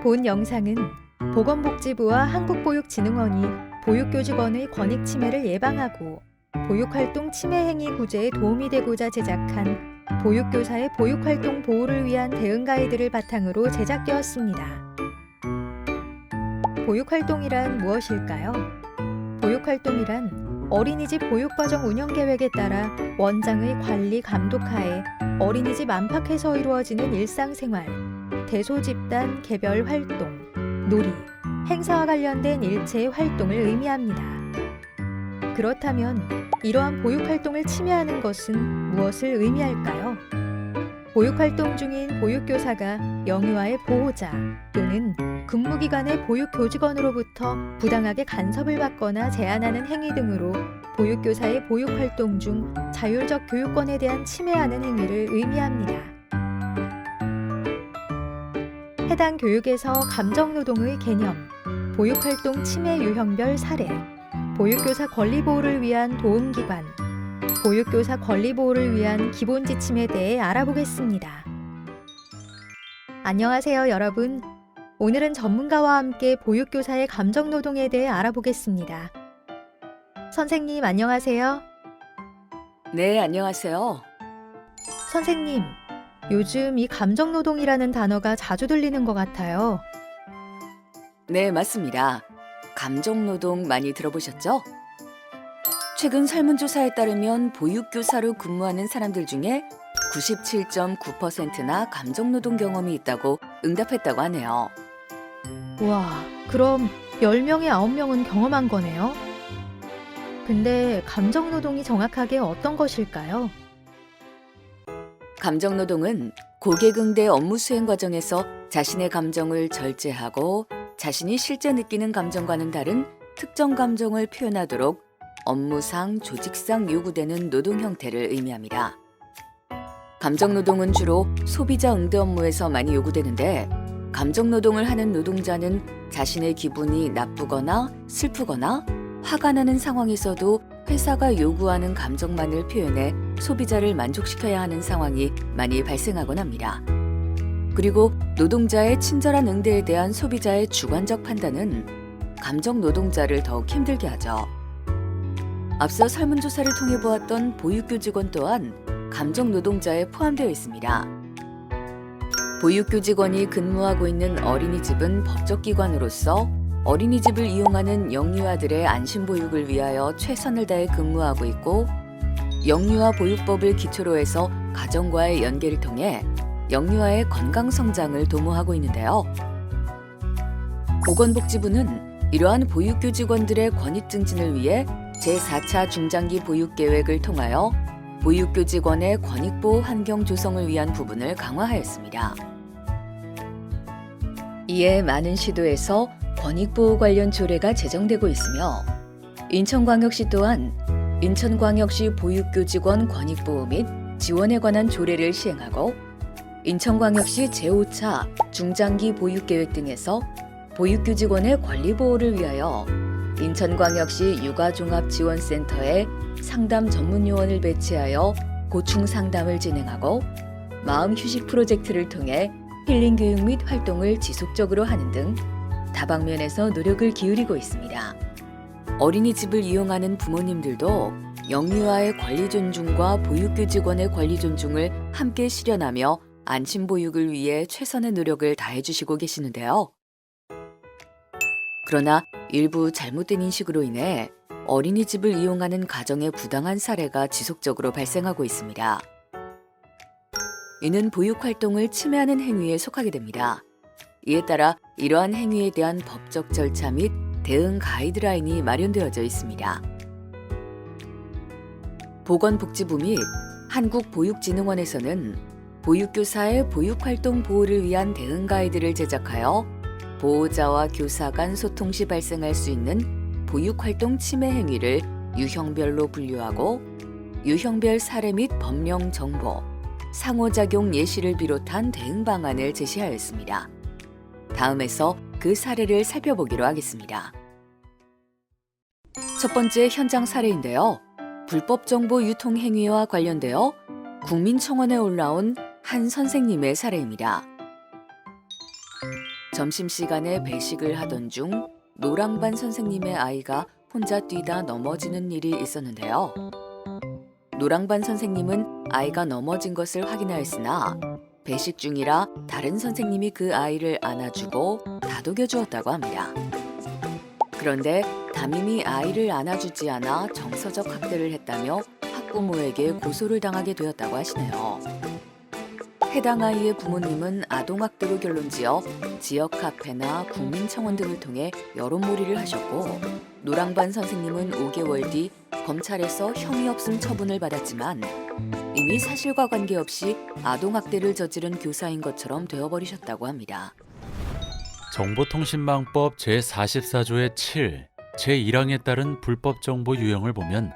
본 영상은 보건복지부와 한국보육진흥원이 보육교직원의 권익 침해를 예방하고 보육활동 침해 행위 구제에 도움이 되고자 제작한 보육교사의 보육활동 보호를 위한 대응 가이드를 바탕으로 제작되었습니다. 보육활동이란 무엇일까요? 보육활동이란 어린이집 보육과정 운영계획에 따라 원장의 관리 감독하에 어린이집 안팎에서 이루어지는 일상생활, 대소집단 개별 활동, 놀이, 행사와 관련된 일체의 활동을 의미합니다. 그렇다면 이러한 보육활동을 침해하는 것은 무엇을 의미할까요? 보육활동 중인 보육교사가 영유아의 보호자 또는 근무기관의 보육교직원으로부터 부당하게 간섭을 받거나 제한하는 행위 등으로 보육교사의 보육활동 중 자율적 교육권에 대한 침해하는 행위를 의미합니다. 해당 교육에서 감정노동의 개념, 보육활동 침해 유형별 사례, 보육교사 권리보호를 위한 도움기관, 보육교사 권리보호를 위한 기본지침에 대해 알아보겠습니다. 안녕하세요, 여러분. 오늘은 전문가와 함께 보육교사의 감정노동에 대해 알아보겠습니다. 선생님, 안녕하세요. 네, 안녕하세요. 선생님, 요즘 이 감정노동이라는 단어가 자주 들리는 것 같아요. 네, 맞습니다. 감정노동 많이 들어보셨죠? 최근 설문조사에 따르면 보육교사로 근무하는 사람들 중에 97.9%나 감정노동 경험이 있다고 응답했다고 하네요. 와, 그럼 10명에 9명은 경험한 거네요? 근데 감정노동이 정확하게 어떤 것일까요? 감정노동은 고객응대 업무 수행 과정에서 자신의 감정을 절제하고 자신이 실제 느끼는 감정과는 다른 특정 감정을 표현하도록 업무상, 조직상 요구되는 노동 형태를 의미합니다. 감정노동은 주로 소비자 응대 업무에서 많이 요구되는데 감정노동을 하는 노동자는 자신의 기분이 나쁘거나 슬프거나 화가 나는 상황에서도 회사가 요구하는 감정만을 표현해 소비자를 만족시켜야 하는 상황이 많이 발생하곤 합니다. 그리고 노동자의 친절한 응대에 대한 소비자의 주관적 판단은 감정 노동자를 더욱 힘들게 하죠. 앞서 설문조사를 통해 보았던 보육교직원 또한 감정 노동자에 포함되어 있습니다. 보육교직원이 근무하고 있는 어린이집은 법적기관으로서 어린이집을 이용하는 영유아들의 안심보육을 위하여 최선을 다해 근무하고 있고 영유아 보육법을 기초로 해서 가정과의 연계를 통해 영유아의 건강 성장을 도모하고 있는데요. 보건복지부는 이러한 보육교직원들의 권익 증진을 위해 제4차 중장기 보육계획을 통하여 보육교직원의 권익보호 환경 조성을 위한 부분을 강화하였습니다. 이에 많은 시도에서 권익보호 관련 조례가 제정되고 있으며 인천광역시 또한 인천광역시 보육교직원 권익보호 및 지원에 관한 조례를 시행하고 인천광역시 제5차 중장기 보육계획 등에서 보육교직원의 권리보호를 위하여 인천광역시 육아종합지원센터에 상담 전문요원을 배치하여 고충 상담을 진행하고 마음휴식 프로젝트를 통해 힐링 교육 및 활동을 지속적으로 하는 등 다방면에서 노력을 기울이고 있습니다. 어린이집을 이용하는 부모님들도 영유아의 권리 존중과 보육교직원의 권리 존중을 함께 실현하며 안심보육을 위해 최선의 노력을 다해주시고 계시는데요. 그러나 일부 잘못된 인식으로 인해 어린이집을 이용하는 가정의 부당한 사례가 지속적으로 발생하고 있습니다. 이는 보육활동을 침해하는 행위에 속하게 됩니다. 이에 따라 이러한 행위에 대한 법적 절차 및 대응 가이드라인이 마련되어져 있습니다. 보건복지부 및 한국보육진흥원에서는 보육교사의 보육활동 보호를 위한 대응 가이드를 제작하여 보호자와 교사 간 소통 시 발생할 수 있는 보육활동 침해 행위를 유형별로 분류하고 유형별 사례 및 법령 정보, 상호작용 예시를 비롯한 대응 방안을 제시하였습니다. 다음에서 그 사례를 살펴보기로 하겠습니다. 첫 번째 현장 사례인데요. 불법 정보 유통 행위와 관련되어 국민청원에 올라온 한 선생님의 사례입니다. 점심시간에 배식을 하던 중 노랑반 선생님의 아이가 혼자 뛰다 넘어지는 일이 있었는데요. 노랑반 선생님은 아이가 넘어진 것을 확인하였으나 배식 중이라 다른 선생님이 그 아이를 안아주고 다독여 주었다고 합니다. 그런데 담임이 아이를 안아주지 않아 정서적 학대를 했다며 학부모에게 고소를 당하게 되었다고 하시네요. 해당 아이의 부모님은 아동학대로 결론지어 지역 카페나 국민청원 등을 통해 여론몰이를 하셨고, 노랑반 선생님은 5개월 뒤 검찰에서 혐의 없음 처분을 받았지만 이미 사실과 관계없이 아동학대를 저지른 교사인 것처럼 되어버리셨다고 합니다. 정보통신망법 제44조의 7, 제1항에 따른 불법 정보 유형을 보면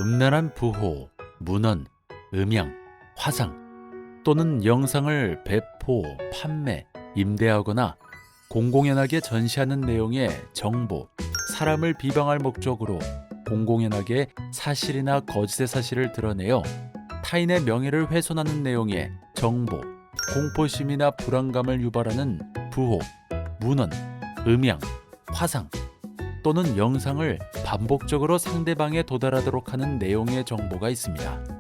음란한 부호, 문헌, 음향, 화상 또는 영상을 배포, 판매, 임대하거나 공공연하게 전시하는 내용의 정보, 사람을 비방할 목적으로 공공연하게 사실이나 거짓의 사실을 드러내어 타인의 명예를 훼손하는 내용의 정보, 공포심이나 불안감을 유발하는 부호, 문헌, 음향, 화상 또는 영상을 반복적으로 상대방에 도달하도록 하는 내용의 정보가 있습니다.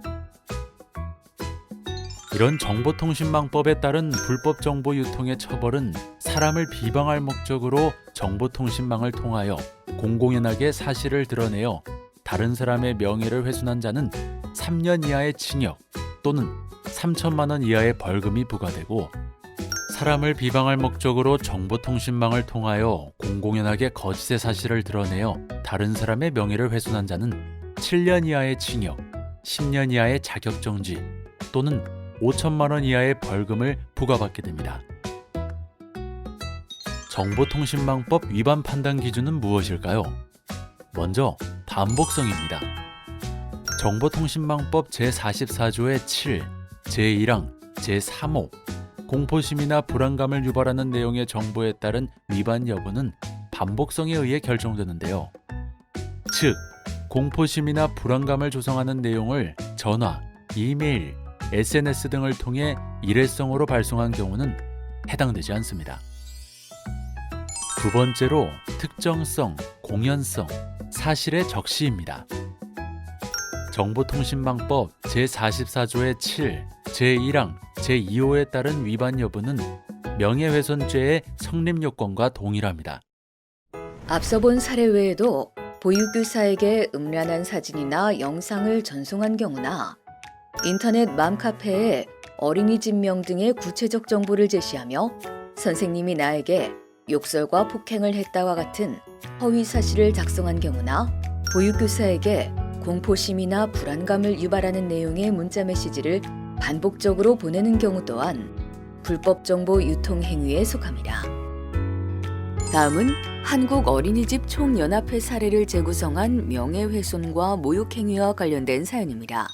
이런 정보통신망법에 따른 불법 정보 유통의 처벌은 사람을 비방할 목적으로 정보통신망을 통하여 공공연하게 사실을 드러내어 다른 사람의 명예를 훼손한 자는 3년 이하의 징역 또는 3천만 원 이하의 벌금이 부과되고, 사람을 비방할 목적으로 정보통신망을 통하여 공공연하게 거짓의 사실을 드러내어 다른 사람의 명예를 훼손한 자는 7년 이하의 징역, 10년 이하의 자격정지 또는 5천만 원 이하의 벌금을 부과받게 됩니다. 정보통신망법 위반 판단 기준은 무엇일까요? 먼저 반복성입니다. 정보통신망법 제44조의 7, 제1항, 제3호 공포심이나 불안감을 유발하는 내용의 정보에 따른 위반 여부는 반복성에 의해 결정되는데요. 즉, 공포심이나 불안감을 조성하는 내용을 전화, 이메일, SNS 등을 통해 일회성으로 발송한 경우는 해당되지 않습니다. 두 번째로 특정성, 공연성, 사실의 적시입니다. 정보통신망법 제44조의 7, 제1항, 제2호에 따른 위반 여부는 명예훼손죄의 성립 요건과 동일합니다. 앞서 본 사례 외에도 보육교사에게 음란한 사진이나 영상을 전송한 경우나 인터넷 맘카페에 어린이집명 등의 구체적 정보를 제시하며 선생님이 나에게 욕설과 폭행을 했다와 같은 허위 사실을 작성한 경우나 보육교사에게 공포심이나 불안감을 유발하는 내용의 문자 메시지를 반복적으로 보내는 경우 또한 불법 정보 유통 행위에 속합니다. 다음은 한국 어린이집 총연합회 사례를 재구성한 명예훼손과 모욕행위와 관련된 사연입니다.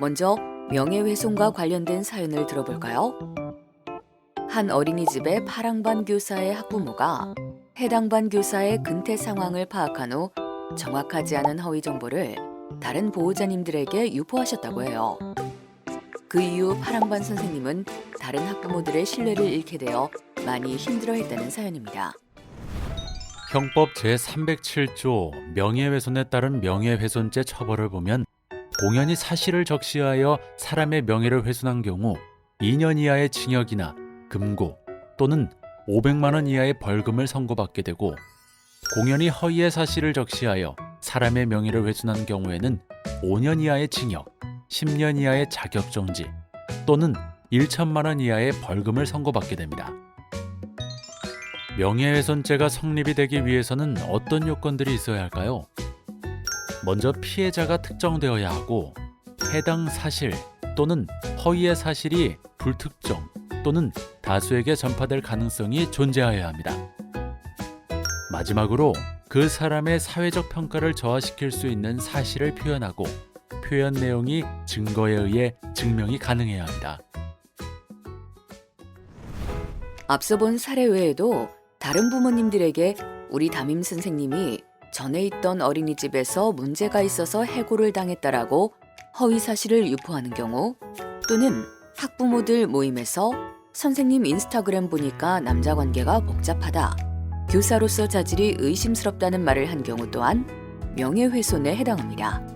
먼저 명예훼손과 관련된 사연을 들어볼까요? 한 어린이집의 파랑반 교사의 학부모가 해당 반 교사의 근태 상황을 파악한 후 정확하지 않은 허위 정보를 다른 보호자님들에게 유포하셨다고 해요. 그 이후 파랑반 선생님은 다른 학부모들의 신뢰를 잃게 되어 많이 힘들어했다는 사연입니다. 형법 제307조 명예훼손에 따른 명예훼손죄 처벌을 보면 공연히 사실을 적시하여 사람의 명예를 훼손한 경우 2년 이하의 징역이나 금고 또는 500만 원 이하의 벌금을 선고받게 되고, 공연히 허위의 사실을 적시하여 사람의 명예를 훼손한 경우에는 5년 이하의 징역, 10년 이하의 자격정지 또는 1천만 원 이하의 벌금을 선고받게 됩니다. 명예훼손죄가 성립이 되기 위해서는 어떤 요건들이 있어야 할까요? 먼저 피해자가 특정되어야 하고, 해당 사실 또는 허위의 사실이 불특정 또는 다수에게 전파될 가능성이 존재하여야 합니다. 마지막으로 그 사람의 사회적 평가를 저하시킬 수 있는 사실을 표현하고, 표현 내용이 증거에 의해 증명이 가능해야 합니다. 앞서 본 사례 외에도 다른 부모님들에게 우리 담임 선생님이 전에 있던 어린이집에서 문제가 있어서 해고를 당했다라고 허위 사실을 유포하는 경우, 또는 학부모들 모임에서 선생님 인스타그램 보니까 남자 관계가 복잡하다. 교사로서 자질이 의심스럽다는 말을 한 경우 또한 명예훼손에 해당합니다.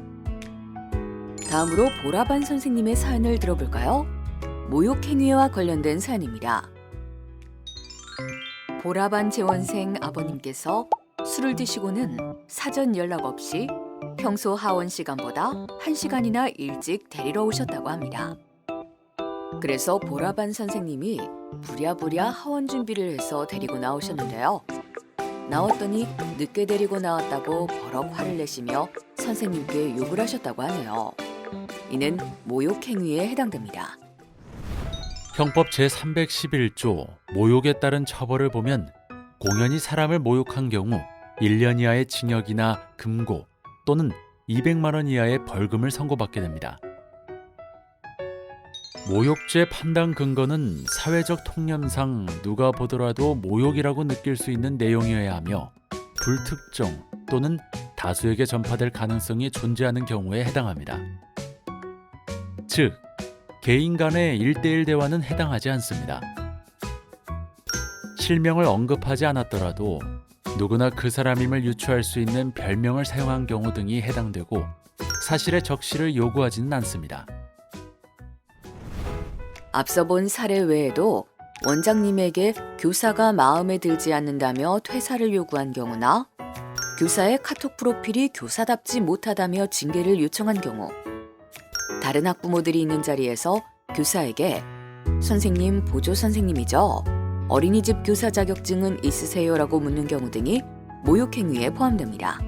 다음으로 보라반 선생님의 사연을 들어볼까요? 모욕행위와 관련된 사연입니다. 보라반 재원생 아버님께서 술을 드시고는 사전 연락 없이 평소 하원 시간보다 1시간이나 일찍 데리러 오셨다고 합니다. 그래서 보라반 선생님이 부랴부랴 하원 준비를 해서 데리고 나오셨는데요. 나왔더니 늦게 데리고 나왔다고 버럭 화를 내시며 선생님께 욕을 하셨다고 하네요. 이는 모욕행위에 해당됩니다. 형법 제311조 모욕에 따른 처벌을 보면 공연히 사람을 모욕한 경우 1년 이하의 징역이나 금고 또는 200만 원 이하의 벌금을 선고받게 됩니다. 모욕죄 판단 근거는 사회적 통념상 누가 보더라도 모욕이라고 느낄 수 있는 내용이어야 하며 불특정 또는 다수에게 전파될 가능성이 존재하는 경우에 해당합니다. 즉, 개인 간의 1대1 대화는 해당하지 않습니다. 실명을 언급하지 않았더라도 누구나 그 사람임을 유추할 수 있는 별명을 사용한 경우 등이 해당되고 사실의 적시를 요구하지는 않습니다. 앞서 본 사례 외에도 원장님에게 교사가 마음에 들지 않는다며 퇴사를 요구한 경우나 교사의 카톡 프로필이 교사답지 못하다며 징계를 요청한 경우, 다른 학부모들이 있는 자리에서 교사에게 선생님 보조 선생님이죠? 어린이집 교사 자격증은 있으세요?라고 묻는 경우 등이 모욕행위에 포함됩니다.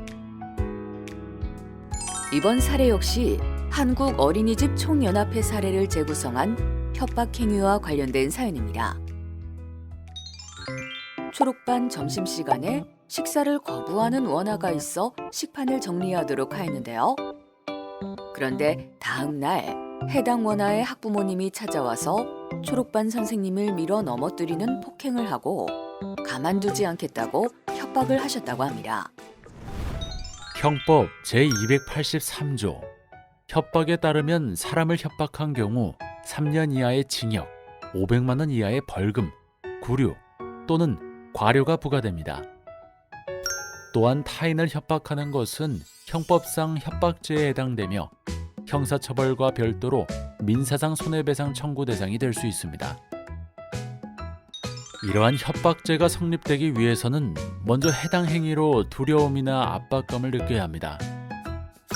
이번 사례 역시 한국 어린이집 총연합회 사례를 재구성한 협박행위와 관련된 사연입니다. 초록반 점심시간에 식사를 거부하는 원화가 있어 식판을 정리하도록 하였는데요. 그런데 다음 날 해당 원화의 학부모님이 찾아와서 초록반 선생님을 밀어 넘어뜨리는 폭행을 하고 가만두지 않겠다고 협박을 하셨다고 합니다. 형법 제283조 협박에 따르면 사람을 협박한 경우 3년 이하의 징역, 500만 원 이하의 벌금, 구류 또는 과료가 부과됩니다. 또한 타인을 협박하는 것은 형법상 협박죄에 해당되며 형사처벌과 별도로 민사상 손해배상 청구 대상이 될 수 있습니다. 이러한 협박죄가 성립되기 위해서는 먼저 해당 행위로 두려움이나 압박감을 느껴야 합니다.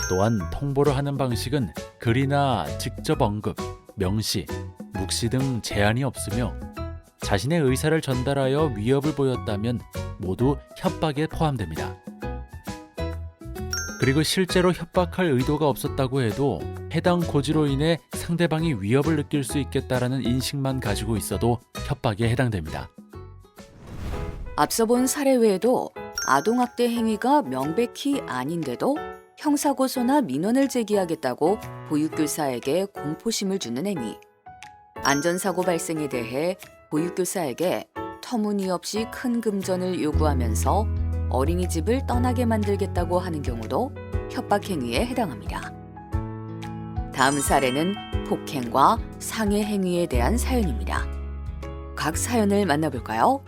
또한 통보를 하는 방식은 글이나 직접 언급, 명시, 묵시 등 제한이 없으며 자신의 의사를 전달하여 위협을 보였다면 모두 협박에 포함됩니다. 그리고 실제로 협박할 의도가 없었다고 해도 해당 고지로 인해 상대방이 위협을 느낄 수 있겠다라는 인식만 가지고 있어도 협박에 해당됩니다. 앞서 본 사례 외에도 아동학대 행위가 명백히 아닌데도 형사고소나 민원을 제기하겠다고 보육교사에게 공포심을 주는 행위, 안전사고 발생에 대해 보육교사에게 터무니없이 큰 금전을 요구하면서 어린이집을 떠나게 만들겠다고 하는 경우도 협박행위에 해당합니다. 다음 사례는 폭행과 상해 행위에 대한 사연입니다. 각 사연을 만나볼까요?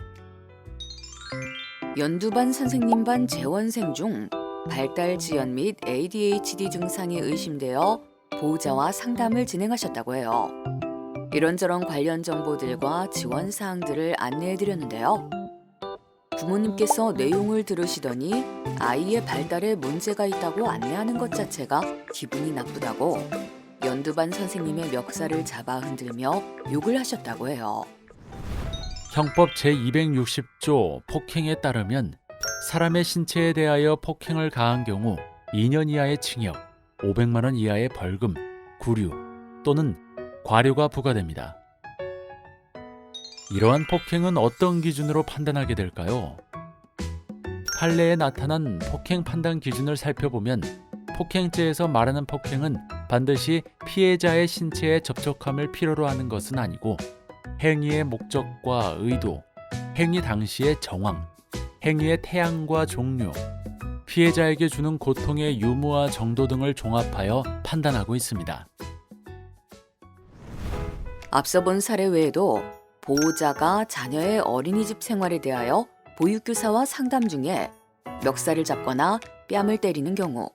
연두반 선생님 반 재원생 중 발달 지연 및 ADHD 증상이 의심되어 보호자와 상담을 진행하셨다고 해요. 이런저런 관련 정보들과 지원 사항들을 안내해드렸는데요. 부모님께서 내용을 들으시더니 아이의 발달에 문제가 있다고 안내하는 것 자체가 기분이 나쁘다고 연두반 선생님의 멱살을 잡아 흔들며 욕을 하셨다고 해요. 형법 제260조 폭행에 따르면 사람의 신체에 대하여 폭행을 가한 경우 2년 이하의 징역, 500만 원 이하의 벌금, 구류 또는 과료가 부과됩니다. 이러한 폭행은 어떤 기준으로 판단하게 될까요? 판례에 나타난 폭행 판단 기준을 살펴보면 폭행죄에서 말하는 폭행은 반드시 피해자의 신체에 접촉함을 필요로 하는 것은 아니고 행위의 목적과 의도, 행위 당시의 정황, 행위의 태양과 종류, 피해자에게 주는 고통의 유무와 정도 등을 종합하여 판단하고 있습니다. 앞서 본 사례 외에도 보호자가 자녀의 어린이집 생활에 대하여 보육교사와 상담 중에 멱살을 잡거나 뺨을 때리는 경우,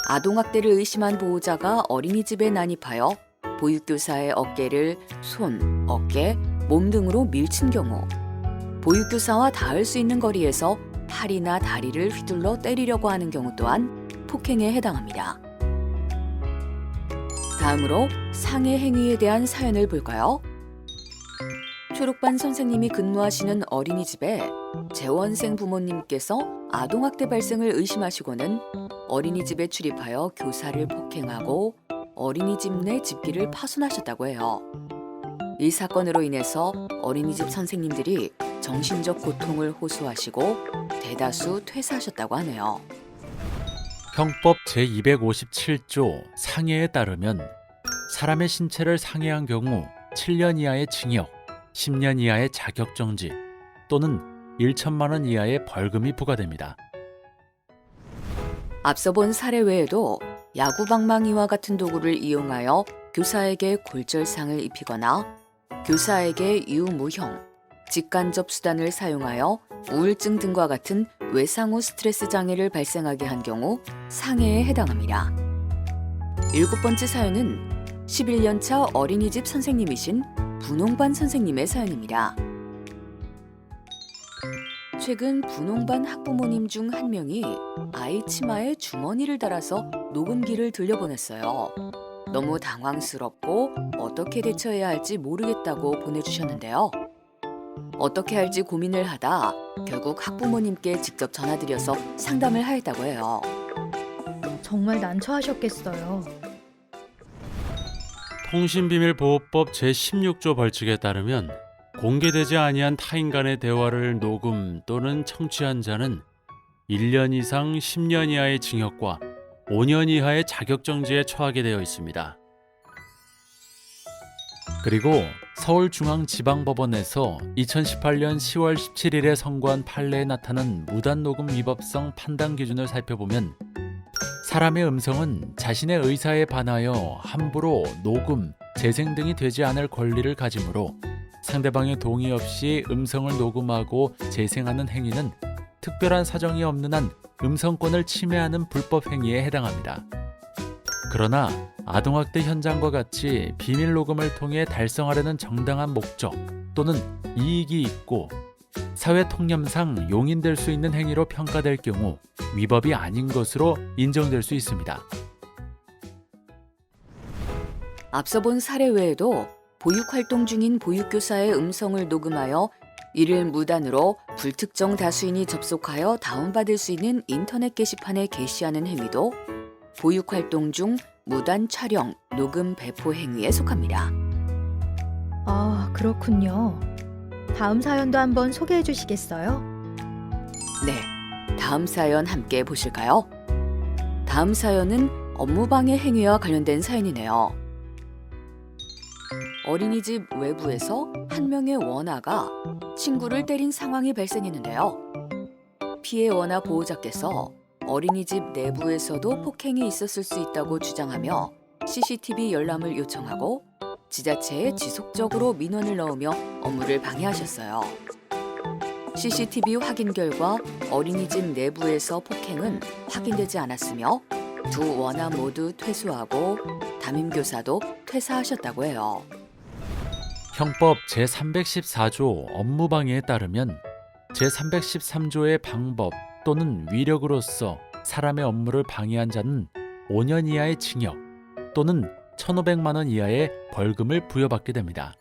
아동학대를 의심한 보호자가 어린이집에 난입하여 보육교사의 어깨를 손, 어깨, 몸 등으로 밀친 경우, 보육교사와 닿을 수 있는 거리에서 팔이나 다리를 휘둘러 때리려고 하는 경우 또한 폭행에 해당합니다. 다음으로 상해 행위에 대한 사연을 볼까요? 초록반 선생님이 근무하시는 어린이집에 재원생 부모님께서 아동학대 발생을 의심하시고는 어린이집에 출입하여 교사를 폭행하고 어린이집 내 집기를 파손하셨다고 해요. 이 사건으로 인해서 어린이집 선생님들이 정신적 고통을 호소하시고 대다수 퇴사하셨다고 하네요. 형법 제257조 상해에 따르면 사람의 신체를 상해한 경우 7년 이하의 징역, 10년 이하의 자격정지 또는 1천만 원 이하의 벌금이 부과됩니다. 앞서 본 사례 외에도 야구방망이와 같은 도구를 이용하여 교사에게 골절상을 입히거나 교사에게 유무형, 직간접 수단을 사용하여 우울증 등과 같은 외상 후 스트레스 장애를 발생하게 한 경우 상해에 해당합니다. 7번째 사연은 11년차 어린이집 선생님이신 분홍반 선생님의 사연입니다. 최근 분홍반 학부모님 중 한 명이 아이 치마에 주머니를 달아서 녹음기를 들려보냈어요. 너무 당황스럽고 어떻게 대처해야 할지 모르겠다고 보내주셨는데요. 어떻게 할지 고민을 하다 결국 학부모님께 직접 전화드려서 상담을 하였다고 해요. 정말 난처하셨겠어요. 통신비밀보호법 제16조 벌칙에 따르면 공개되지 아니한 타인 간의 대화를 녹음 또는 청취한 자는 1년 이상 10년 이하의 징역과 5년 이하의 자격정지에 처하게 되어 있습니다. 그리고 서울중앙지방법원에서 2018년 10월 17일에 선고한 판례에 나타난 무단녹음 위법성 판단 기준을 살펴보면 사람의 음성은 자신의 의사에 반하여 함부로 녹음, 재생 등이 되지 않을 권리를 가지므로 상대방의 동의 없이 음성을 녹음하고 재생하는 행위는 특별한 사정이 없는 한 음성권을 침해하는 불법 행위에 해당합니다. 그러나 아동학대 현장과 같이 비밀 녹음을 통해 달성하려는 정당한 목적 또는 이익이 있고 사회 통념상 용인될 수 있는 행위로 평가될 경우 위법이 아닌 것으로 인정될 수 있습니다. 앞서 본 사례 외에도 보육활동 중인 보육교사의 음성을 녹음하여 이를 무단으로 불특정 다수인이 접속하여 다운받을 수 있는 인터넷 게시판에 게시하는 행위도 보육활동 중 무단 촬영, 녹음 배포 행위에 속합니다. 아, 그렇군요. 다음 사연도 한번 소개해 주시겠어요? 네, 다음 사연 함께 보실까요? 다음 사연은 업무방해 행위와 관련된 사연이네요. 어린이집 외부에서 한 명의 원아가 친구를 때린 상황이 발생했는데요. 피해 원아 보호자께서 어린이집 내부에서도 폭행이 있었을 수 있다고 주장하며 CCTV 열람을 요청하고 지자체에 지속적으로 민원을 넣으며 업무를 방해하셨어요. CCTV 확인 결과 어린이집 내부에서 폭행은 확인되지 않았으며 두 원아 모두 퇴소하고 담임교사도 퇴사하셨다고 해요. 형법 제314조 업무방해에 따르면 제313조의 방법 또는 위력으로서 사람의 업무를 방해한 자는 5년 이하의 징역 또는 1,500만 원 이하의 벌금을 부여받게 됩니다.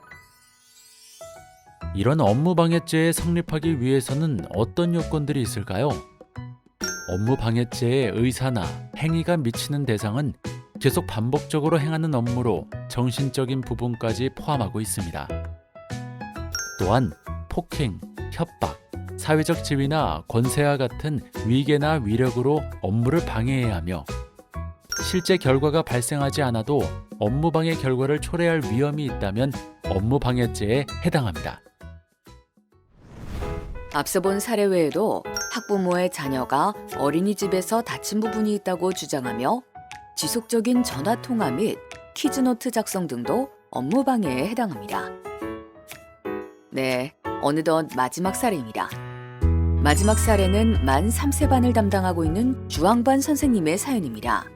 이런 업무방해죄에 성립하기 위해서는 어떤 요건들이 있을까요? 업무방해죄의 의사나 행위가 미치는 대상은 계속 반복적으로 행하는 업무로 정신적인 부분까지 포함하고 있습니다. 또한 폭행, 협박, 사회적 지위나 권세와 같은 위계나 위력으로 업무를 방해해야 하며 실제 결과가 발생하지 않아도 업무방해 결과를 초래할 위험이 있다면 업무방해죄에 해당합니다. 앞서 본 사례 외에도 학부모의 자녀가 어린이집에서 다친 부분이 있다고 주장하며 지속적인 전화통화 및 퀴즈노트 작성 등도 업무방해에 해당합니다. 네, 어느덧 마지막 사례입니다. 마지막 사례는 만 3세반을 담당하고 있는 주황반 선생님의 사연입니다.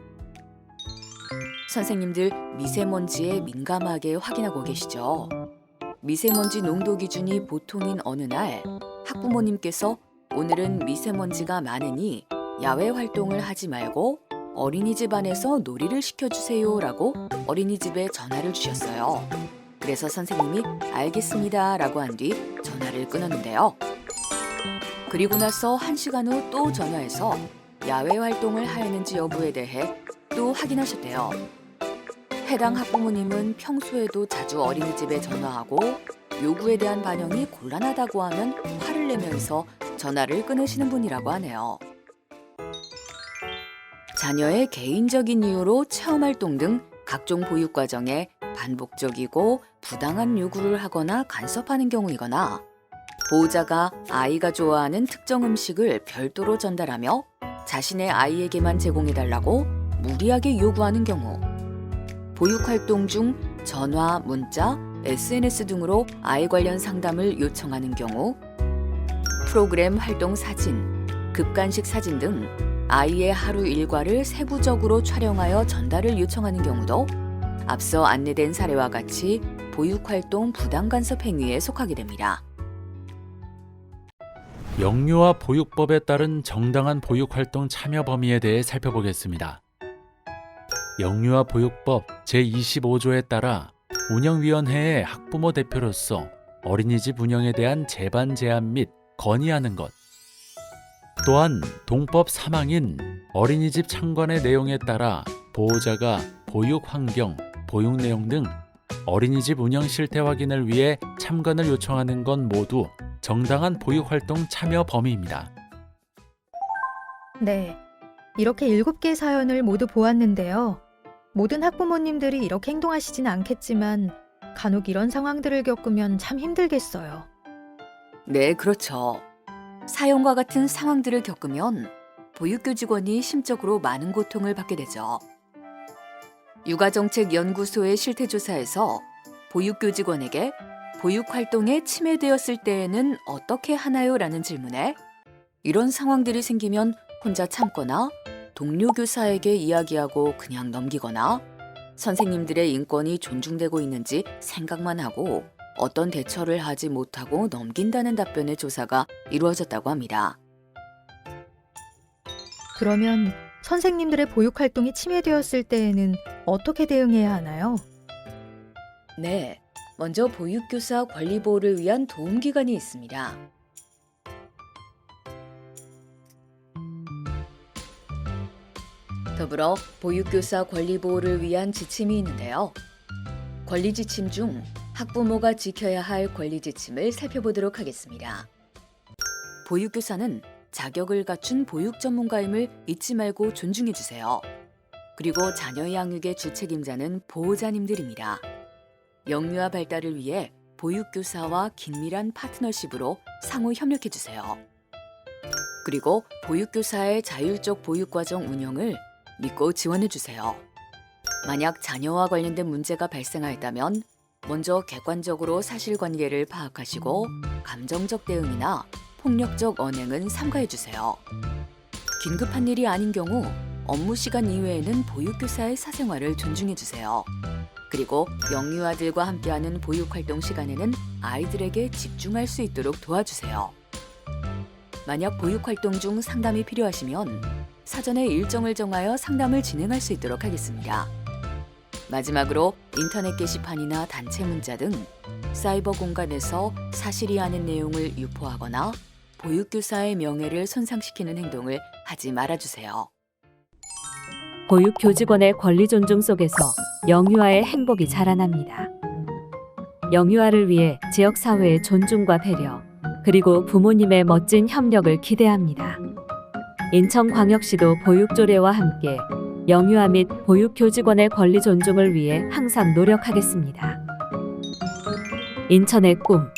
선생님들 미세먼지에 민감하게 확인하고 계시죠? 미세먼지 농도 기준이 보통인 어느 날 학부모님께서 오늘은 미세먼지가 많으니 야외 활동을 하지 말고 어린이집 안에서 놀이를 시켜주세요 라고 어린이집에 전화를 주셨어요. 그래서 선생님이 알겠습니다 라고 한 뒤 전화를 끊었는데요. 그리고 나서 1시간 후 또 전화해서 야외 활동을 하였는지 여부에 대해 또 확인하셨대요. 해당 학부모님은 평소에도 자주 어린이집에 전화하고 요구에 대한 반영이 곤란하다고 하면 화를 내면서 전화를 끊으시는 분이라고 하네요. 자녀의 개인적인 이유로 체험활동 등 각종 보육 과정에 반복적이고 부당한 요구를 하거나 간섭하는 경우이거나 보호자가 아이가 좋아하는 특정 음식을 별도로 전달하며 자신의 아이에게만 제공해달라고 무리하게 요구하는 경우, 보육활동 중 전화, 문자, SNS 등으로 아이 관련 상담을 요청하는 경우, 프로그램 활동 사진, 급간식 사진 등 아이의 하루 일과를 세부적으로 촬영하여 전달을 요청하는 경우도 앞서 안내된 사례와 같이 보육활동 부당간섭 행위에 속하게 됩니다. 영유아 보육법에 따른 정당한 보육활동 참여 범위에 대해 살펴보겠습니다. 영유아 보육법 제25조에 따라 운영위원회의 학부모 대표로서 어린이집 운영에 대한 재반 제안 및 건의하는 것, 또한 동법 3항인 어린이집 참관의 내용에 따라 보호자가 보육 환경, 보육 내용 등 어린이집 운영 실태 확인을 위해 참관을 요청하는 건 모두 정당한 보육활동 참여 범위입니다. 네, 이렇게 7개 사연을 모두 보았는데요. 모든 학부모님들이 이렇게 행동하시진 않겠지만 간혹 이런 상황들을 겪으면 참 힘들겠어요. 네, 그렇죠. 사연과 같은 상황들을 겪으면 보육교직원이 심적으로 많은 고통을 받게 되죠. 육아정책연구소의 실태조사에서 보육교직원에게 보육활동에 침해되었을 때에는 어떻게 하나요? 라는 질문에 이런 상황들이 생기면 혼자 참거나 동료 교사에게 이야기하고 그냥 넘기거나 선생님들의 인권이 존중되고 있는지 생각만 하고 어떤 대처를 하지 못하고 넘긴다는 답변의 조사가 이루어졌다고 합니다. 그러면 선생님들의 보육활동이 침해되었을 때에는 어떻게 대응해야 하나요? 네, 먼저 보육교사 권리보호를 위한 도움기관이 있습니다. 더불어 보육교사 권리보호를 위한 지침이 있는데요. 권리지침 중 학부모가 지켜야 할 권리지침을 살펴보도록 하겠습니다. 보육교사는 자격을 갖춘 보육 전문가임을 잊지 말고 존중해 주세요. 그리고 자녀 양육의 주책임자는 보호자님들입니다. 영유아 발달을 위해 보육교사와 긴밀한 파트너십으로 상호 협력해 주세요. 그리고 보육교사의 자율적 보육과정 운영을 믿고 지원해 주세요. 만약 자녀와 관련된 문제가 발생하였다면 먼저 객관적으로 사실관계를 파악하시고 감정적 대응이나 폭력적 언행은 삼가해 주세요. 긴급한 일이 아닌 경우 업무 시간 이외에는 보육교사의 사생활을 존중해 주세요. 그리고 영유아들과 함께하는 보육활동 시간에는 아이들에게 집중할 수 있도록 도와주세요. 만약 보육활동 중 상담이 필요하시면 사전에 일정을 정하여 상담을 진행할 수 있도록 하겠습니다. 마지막으로 인터넷 게시판이나 단체 문자 등 사이버 공간에서 사실이 아닌 내용을 유포하거나 보육교사의 명예를 손상시키는 행동을 하지 말아주세요. 보육교직원의 권리 존중 속에서 영유아의 행복이 자라납니다. 영유아를 위해 지역사회의 존중과 배려, 그리고 부모님의 멋진 협력을 기대합니다. 인천광역시도 보육조례와 함께 영유아 및 보육교직원의 권리 존중을 위해 항상 노력하겠습니다. 인천의 꿈,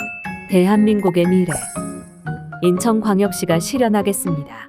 대한민국의 미래, 인천광역시가 실현하겠습니다.